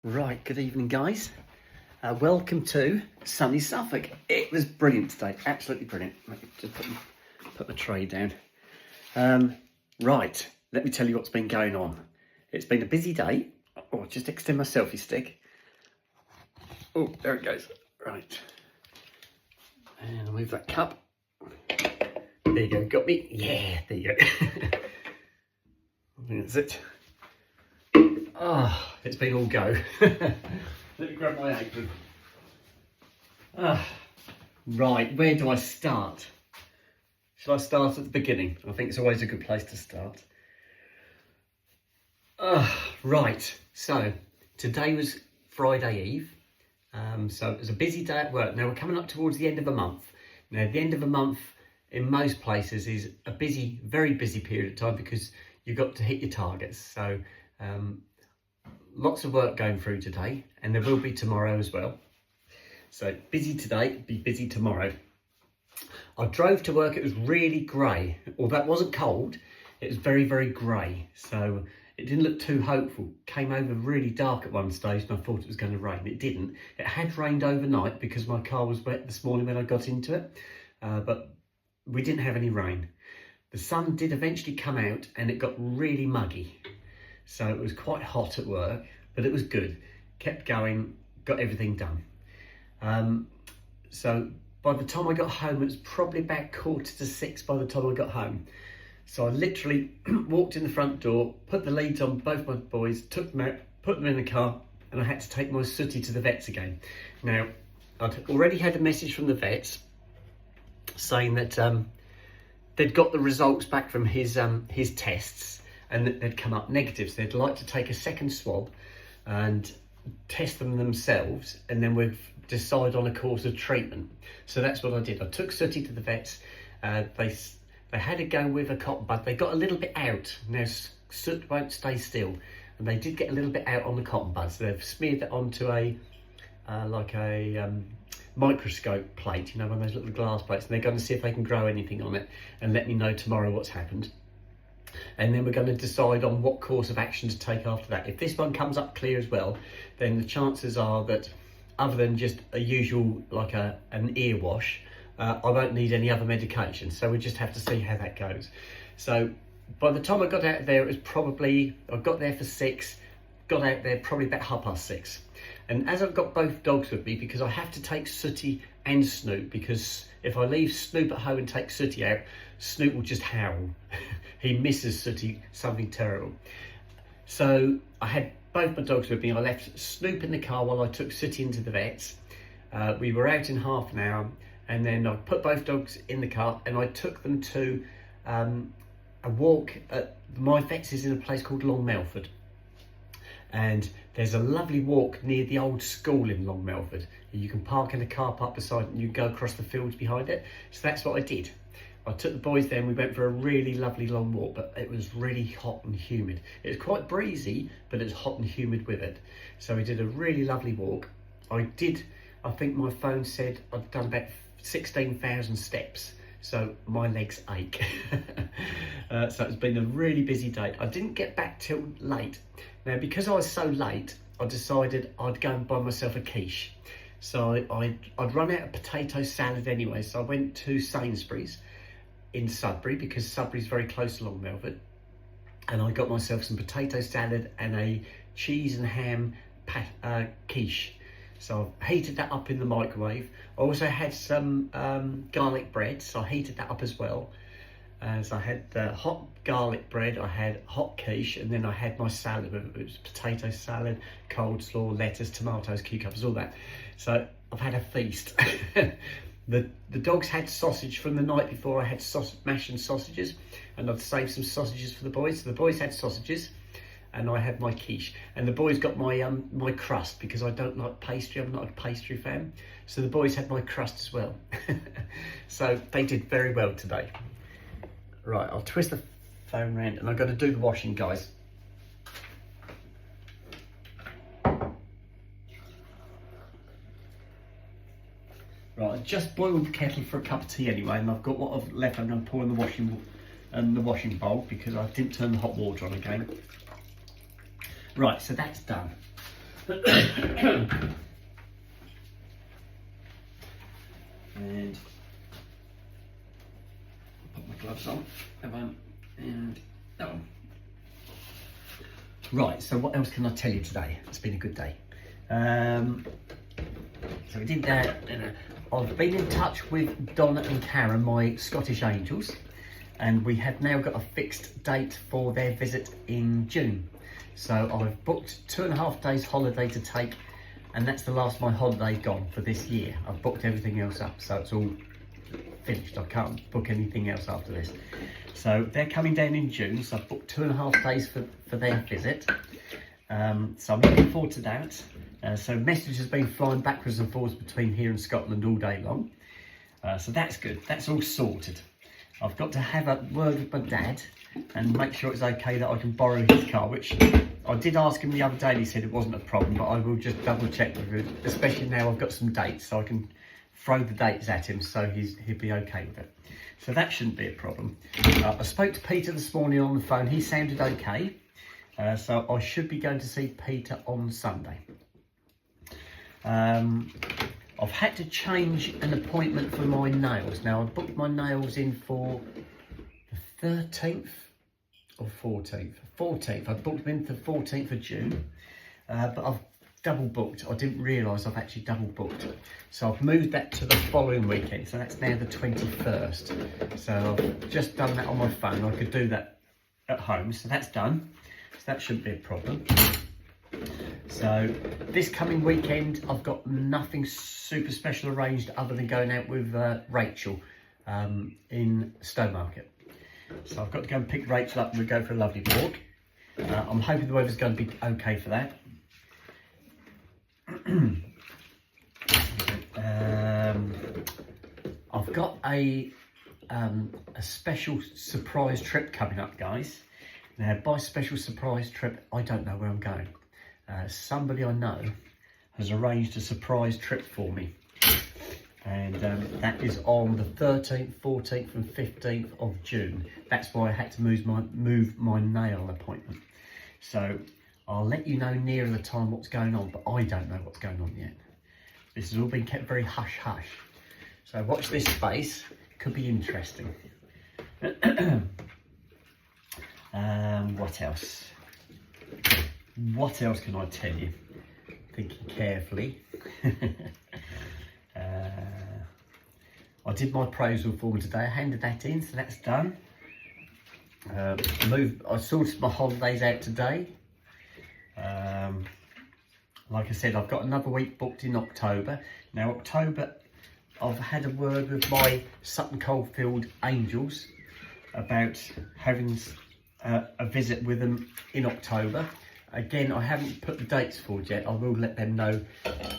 Right, good evening guys. Welcome to sunny Suffolk. It was brilliant today, absolutely brilliant. Let me just put my tray down. Right, let me tell you what's been going on. It's been a busy day. Oh, just extend my selfie stick. Oh, there it goes. Right. And I'll move that cup. There you go, got me. Yeah, there you go. I think that's it. Ah, it's been all go. Let me grab my apron. Right, where do I start? Shall I start at the beginning? I think it's always a good place to start. Right, so today was Friday Eve. So it was a busy day at work. Now we're coming up towards the end of a month. Now the end of a month in most places is a busy, very busy period of time because you've got to hit your targets. So lots of work going through today, and there will be tomorrow as well. So busy today, be busy tomorrow. I drove to work, it was really grey. Although it wasn't cold, it was very, very grey. So it didn't look too hopeful. Came over really dark at one stage and I thought it was going to rain. It didn't. It had rained overnight because my car was wet this morning when I got into it. But we didn't have any rain. The sun did eventually come out and it got really muggy. So it was quite hot at work, but it was good. Kept going, got everything done. So by the time I got home, it was probably about 5:45 by the time I got home. So I literally walked in the front door, put the leads on both my boys, took them out, put them in the car, and I had to take my Sooty to the vets again. Now, I'd already had a message from the vets saying that they'd got the results back from his tests, and that they'd come up negative. So they'd like to take a second swab and test them themselves, and then we'd decide on a course of treatment. So that's what I did. I took Sooty to the vets. They had to go with a cotton bud. They got a little bit out. Now soot won't stay still, and they did get a little bit out on the cotton bud. So they've smeared it onto a microscope plate, you know, one of those little glass plates, and they're going to see if they can grow anything on it and let me know tomorrow what's happened. And then we're going to decide on what course of action to take after that. If this one comes up clear as well, then the chances are that other than just a usual, like an ear wash, I won't need any other medication. So we just have to see how that goes. So by the time I got out there, it was probably, I got there for 6, got out there probably about 6:30. And as I've got both dogs with me, because I have to take Sooty and Snoop, because if I leave Snoop at home and take Sooty out, Snoop will just howl. He misses Sooty something terrible. So I had both my dogs with me. I left Snoop in the car while I took Sooty into the vets. We were out in half an hour, and then I put both dogs in the car and I took them to a walk. My vets is in a place called Long Melford. And there's a lovely walk near the old school in Long Melford. You can park in a car park beside it and you can go across the fields behind it. So that's what I did. I took the boys there and we went for a really lovely long walk, but it was really hot and humid. It was quite breezy, but it was hot and humid with it. So we did a really lovely walk. I think my phone said I'd done about 16,000 steps. So my legs ache. So it's been a really busy day. I didn't get back till late. Now, because I was so late, I decided I'd go and buy myself a quiche. So I'd run out of potato salad anyway. So I went to Sainsbury's in Sudbury, because Sudbury's very close to Long Melford. And I got myself some potato salad and a cheese and ham quiche. So I heated that up in the microwave. I also had some garlic bread, so I heated that up as well. So I had hot garlic bread, I had hot quiche, and then I had my salad. It was potato salad, coleslaw, lettuce, tomatoes, cucumbers, all that. So I've had a feast. The dogs had sausage from the night before. I had mash and sausages, and I'd saved some sausages for the boys. So the boys had sausages, and I had my quiche. And the boys got my my crust, because I don't like pastry. I'm not a pastry fan. So the boys had my crust as well. So they did very well today. Right, I'll twist the phone around and I've got to do the washing, guys. Right, I just boiled the kettle for a cup of tea anyway, and I've got what I've left. I'm going to pour in the washing bowl because I didn't turn the hot water on again. Right, so that's done. And put my gloves on, that one, and that one. Right, so what else can I tell you today? It's been a good day. So we did that. I've been in touch with Donna and Karen, my Scottish Angels, and we have now got a fixed date for their visit in June. So I've booked 2.5 days holiday to take, and that's the last of my holiday gone for this year. I've booked everything else up, so it's all finished. I can't book anything else after this. So they're coming down in June, so I've booked 2.5 days for their visit. So I'm looking forward to that. So message has been flying backwards and forwards between here and Scotland all day long. So that's good, that's all sorted. I've got to have a word with my dad and make sure it's okay that I can borrow his car, which I did ask him the other day and he said it wasn't a problem, but I will just double check with him, especially now I've got some dates, so I can throw the dates at him so he'll be okay with it. So that shouldn't be a problem. I spoke to Peter this morning on the phone, he sounded okay. So I should be going to see Peter on Sunday. I've had to change an appointment for my nails. Now I booked my nails in for the 13th or 14th. 14th, I booked them in for the 14th of June, but I've double booked. I didn't realise I've actually double booked. So I've moved that to the following weekend. So that's now the 21st. So I've just done that on my phone. I could do that at home. So that's done. So that shouldn't be a problem. So this coming weekend, I've got nothing super special arranged other than going out with Rachel in Stowmarket. So I've got to go and pick Rachel up and we'll go for a lovely walk. I'm hoping the weather's going to be okay for that. I've got a special surprise trip coming up, guys. Now, by special surprise trip, I don't know where I'm going. Somebody I know has arranged a surprise trip for me, and that is on the 13th, 14th and 15th of June. That's why I had to move my nail appointment. So I'll let you know nearer the time what's going on, but I don't know what's going on yet. This has all been kept very hush-hush. So watch this space, could be interesting. What else? What else can I tell you? Thinking carefully. I did my appraisal form today, I handed that in, so that's done. I sorted my holidays out today. Like I said, I've got another week booked in October. Now October, I've had a word with my Sutton Coldfield Angels about having a visit with them in October. Again, I haven't put the dates forward yet. I will let them know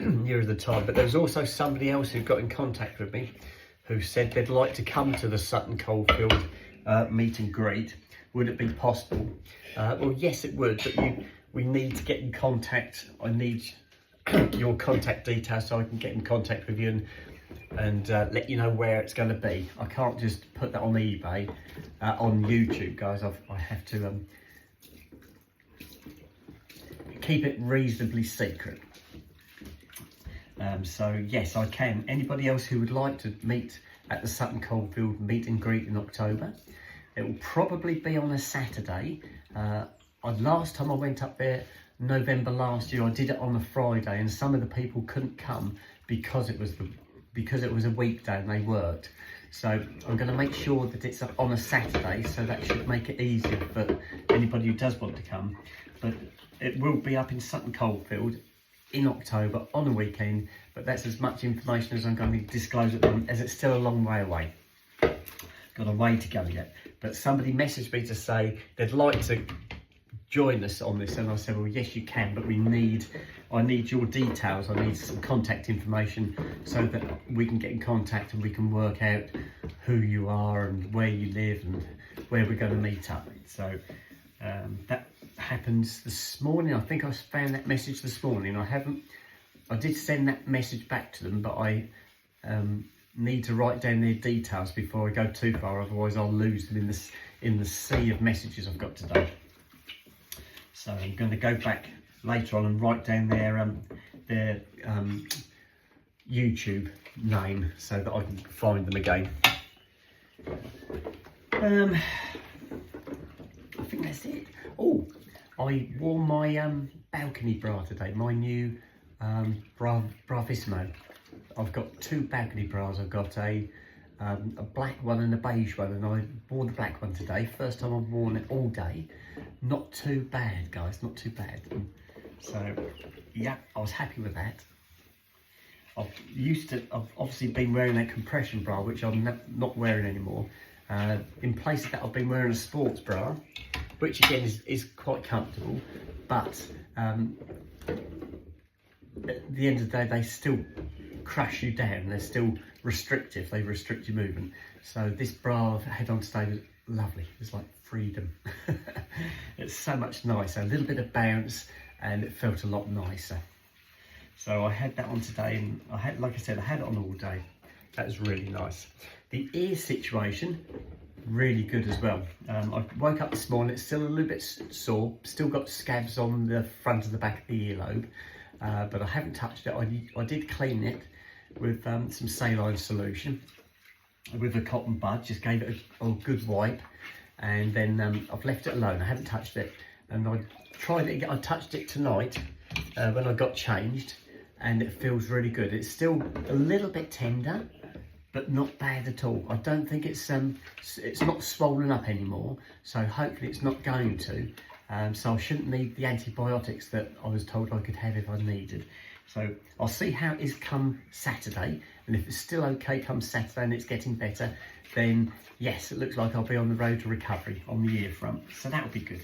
nearer the time. But there's also somebody else who got in contact with me who said they'd like to come to the Sutton Coldfield meet and greet. Would it be possible? Well, yes, it would, but we need to get in contact. I need your contact details so I can get in contact with you and let you know where it's going to be. I can't just put that on eBay, on YouTube, guys. I have to keep it reasonably secret. So yes, I can. Anybody else who would like to meet at the Sutton Coldfield meet and greet in October, it will probably be on a Saturday. Last time I went up there, November last year, I did it on a Friday, and some of the people couldn't come because it was a weekday and they worked. So I'm going to make sure that it's on a Saturday, so that should make it easier for anybody who does want to come. But it will be up in Sutton Coldfield in October on a weekend, but that's as much information as I'm going to disclose at the moment, as it's still a long way away. Got a way to go yet. But somebody messaged me to say they'd like to join us on this, and I said, well, yes, you can, but I need your details. I need some contact information so that we can get in contact and we can work out who you are and where you live and where we're going to meet up. So that happens this morning. I think I found that message this morning. I did send that message back to them, but I need to write down their details before I go too far, otherwise I'll lose them in the sea of messages I've got today. So I'm going to go back later on and write down their YouTube name so that I can find them again. I think that's it. Oh, I wore my balcony bra today, my new Bravissimo. I've got two balcony bras. I've got a black one and a beige one, and I wore the black one today. First time I've worn it all day. Not too bad, guys, not too bad. So yeah, I was happy with that. I've obviously been wearing that compression bra, which I'm not wearing anymore. In place of that, I've been wearing a sports bra, which again is quite comfortable, but at the end of the day, they still crush you down. They're still restrictive. They restrict your movement. So this bra I've had on today was lovely. It's like freedom. It's so much nicer. A little bit of bounce, and it felt a lot nicer. So I had that on today, and like I said, I had it on all day. That was really nice. The ear situation, really good as well. I woke up this morning, it's still a little bit sore, still got scabs on the front of the back of the earlobe, but I haven't touched it. I did clean it with some saline solution with a cotton bud, just gave it a good wipe, and then I've left it alone. I haven't touched it, and I tried it again. I touched it tonight when I got changed, and it feels really good. It's still a little bit tender, but not bad at all. I don't think it's not swollen up anymore, so hopefully it's not going to. So I shouldn't need the antibiotics that I was told I could have if I needed. So I'll see how it is come Saturday, and if it's still okay come Saturday and it's getting better, then yes, it looks like I'll be on the road to recovery on the ear front. So that would be good.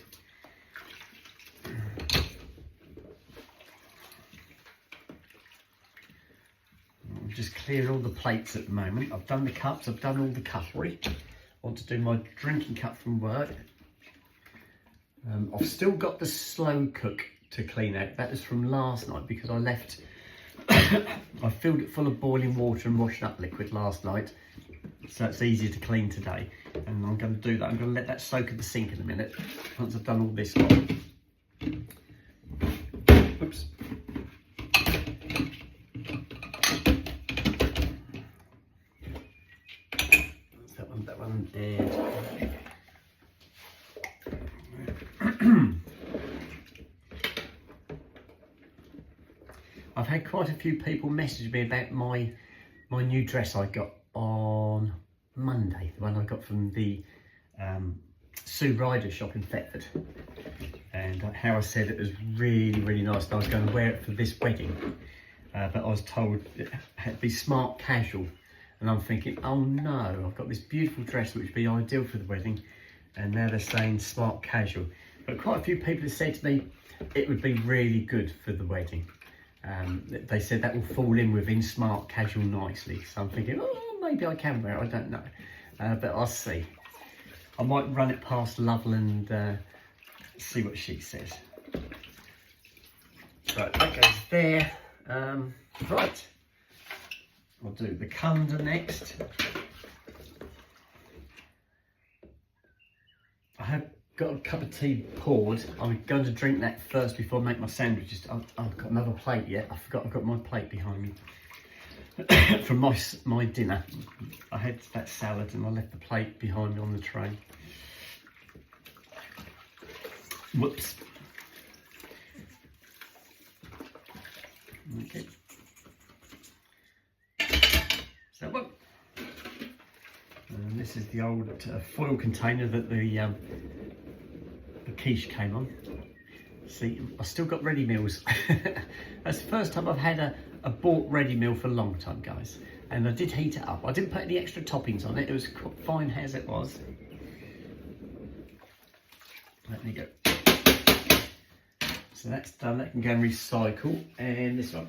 I'm just clearing all the plates at the moment. I've done the cups, I've done all the cutlery. I want to do my drinking cup from work. I've still got the slow cook to clean out. That was from last night because I left, I filled it full of boiling water and washing up liquid last night. So it's easier to clean today. And I'm going to do that. I'm going to let that soak in the sink in a minute once I've done all this lot. Oops. That one, and I've had quite a few people message me about my new dress I got on Monday, the one I got from the Sue Ryder shop in Thetford, and how I said it was really, really nice, and I was going to wear it for this wedding, but I was told it had to be smart casual. And I'm thinking, oh no, I've got this beautiful dress which would be ideal for the wedding, and now they're saying smart casual. But quite a few people have said to me it would be really good for the wedding. They said that will fall in within smart casual nicely. So I'm thinking, oh, maybe I can wear it, I don't know. But I'll see. I might run it past Lovell and see what she says. Right, that goes there. Right. I'll do the cunda next. I have got a cup of tea poured. I'm going to drink that first before I make my sandwiches. I've got another plate yet. I forgot I've got my plate behind me. From my dinner. I had that salad and I left the plate behind me on the tray. Whoops. Okay. So, well, and this is the old foil container that the quiche came on. See, I still got ready meals. That's the first time I've had a bought ready meal for a long time, guys. And I did heat it up. I didn't put any extra toppings on it. It was fine as it was. Let me go. So that's done. That can go and recycle. And this one.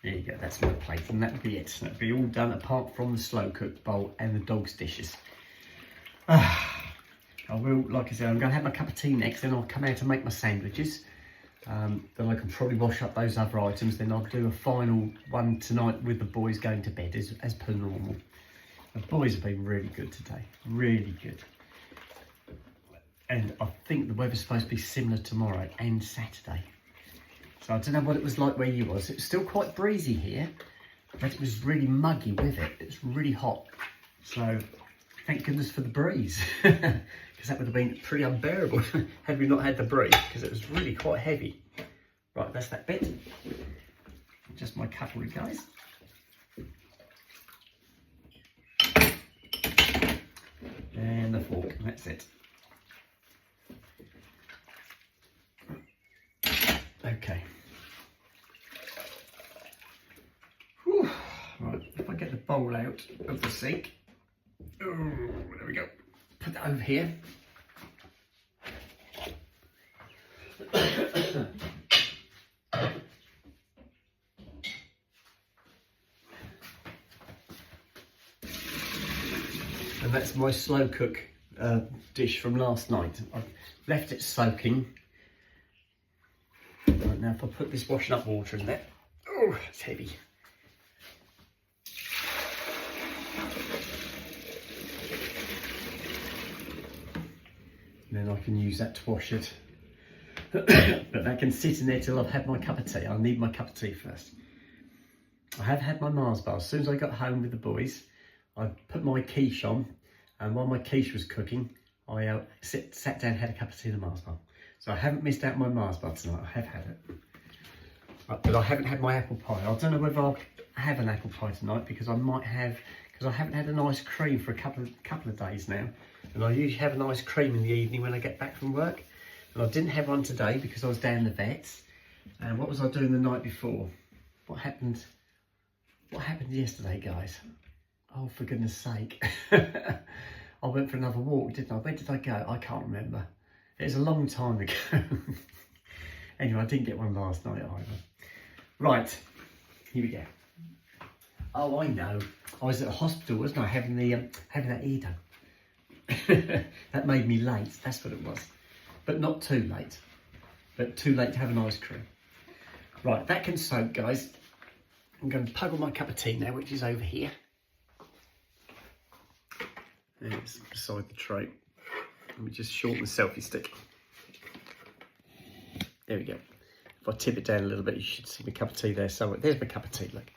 There you go, that's my plate, and that'll be it. That'll be all done apart from the slow cooked bowl and the dog's dishes. I will, like I said, I'm going to have my cup of tea next, then I'll come out and make my sandwiches. Then I can probably wash up those other items, then I'll do a final one tonight with the boys going to bed as per normal. The boys have been really good today, really good. And I think the weather's supposed to be similar tomorrow and Saturday. So I don't know what it was like where you was. It was still quite breezy here, but it was really muggy with it. It's really hot. So thank goodness for the breeze, because that would have been pretty unbearable had we not had the breeze, because it was really quite heavy. Right, that's that bit. Just my cutlery, guys. And the fork, and that's it. Okay. Whew. Right, if I get the bowl out of the sink. Oh, there we go. Put that over here. And that's my slow cook dish from last night. I've left it soaking. Right, now if I put this washing up water in there, oh, it's heavy. And then I can use that to wash it. But that can sit in there till I've had my cup of tea. I'll need my cup of tea first. I have had my Mars bar. As soon as I got home with the boys, I put my quiche on, and while my quiche was cooking, I sat down and had a cup of tea in the Mars bar. So I haven't missed out my Mars bar tonight. I have had it. Right, but I haven't had my apple pie. I don't know whether I'll have an apple pie tonight, because I might have, because I haven't had an ice cream for a couple of days now. And I usually have an ice cream in the evening when I get back from work. And I didn't have one today because I was down the vets. And what was I doing the night before? What happened yesterday, guys? Oh, for goodness sake. I went for another walk, didn't I? Where did I go? I can't remember. It was a long time ago. Anyway, I didn't get one last night either. Right, here we go. Oh, I know. I was at the hospital, wasn't I, having that ear done. That made me late, that's what it was. But not too late. But too late to have an ice cream. Right, that can soak, guys. I'm going to puggle my cup of tea now, which is over here. And it's beside the tray. Let me just shorten the selfie stick. There we go. If I tip it down a little bit, you should see my cup of tea there somewhere. There's my cup of tea, look.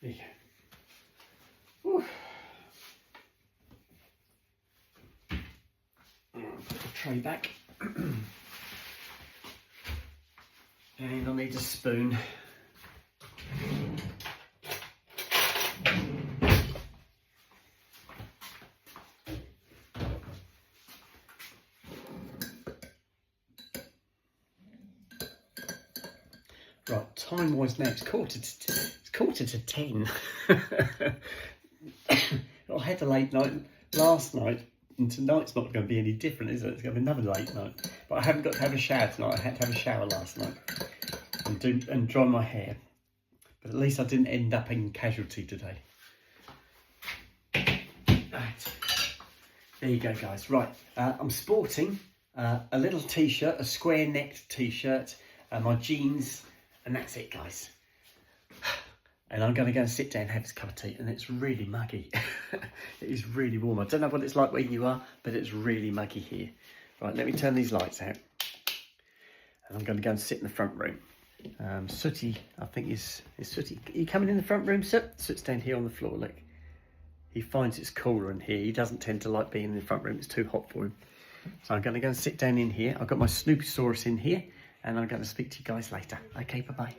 There you go. Whew. Put the tray back. And I'll need a spoon. Right, time-wise now, it's quarter to 10. I had a late night last night, and tonight's not going to be any different, is it? It's going to be another late night. But I haven't got to have a shower tonight. I had to have a shower last night and dry my hair. But at least I didn't end up in casualty today. Right. There you go, guys. Right, I'm sporting a little t-shirt, a square-necked t-shirt, my jeans, and that's it, guys. And I'm going to go and sit down and have this cup of tea, and it's really muggy. It is really warm. I don't know what it's like where you are, but it's really muggy here. Right, let me turn these lights out. And I'm going to go and sit in the front room. Sooty, I think is Sooty. Are you coming in the front room, Soot? Soot's down here on the floor, look. He finds it's cooler in here. He doesn't tend to like being in the front room. It's too hot for him. So I'm going to go and sit down in here. I've got my Snoopysaurus in here, and I'm going to speak to you guys later. Okay, bye-bye.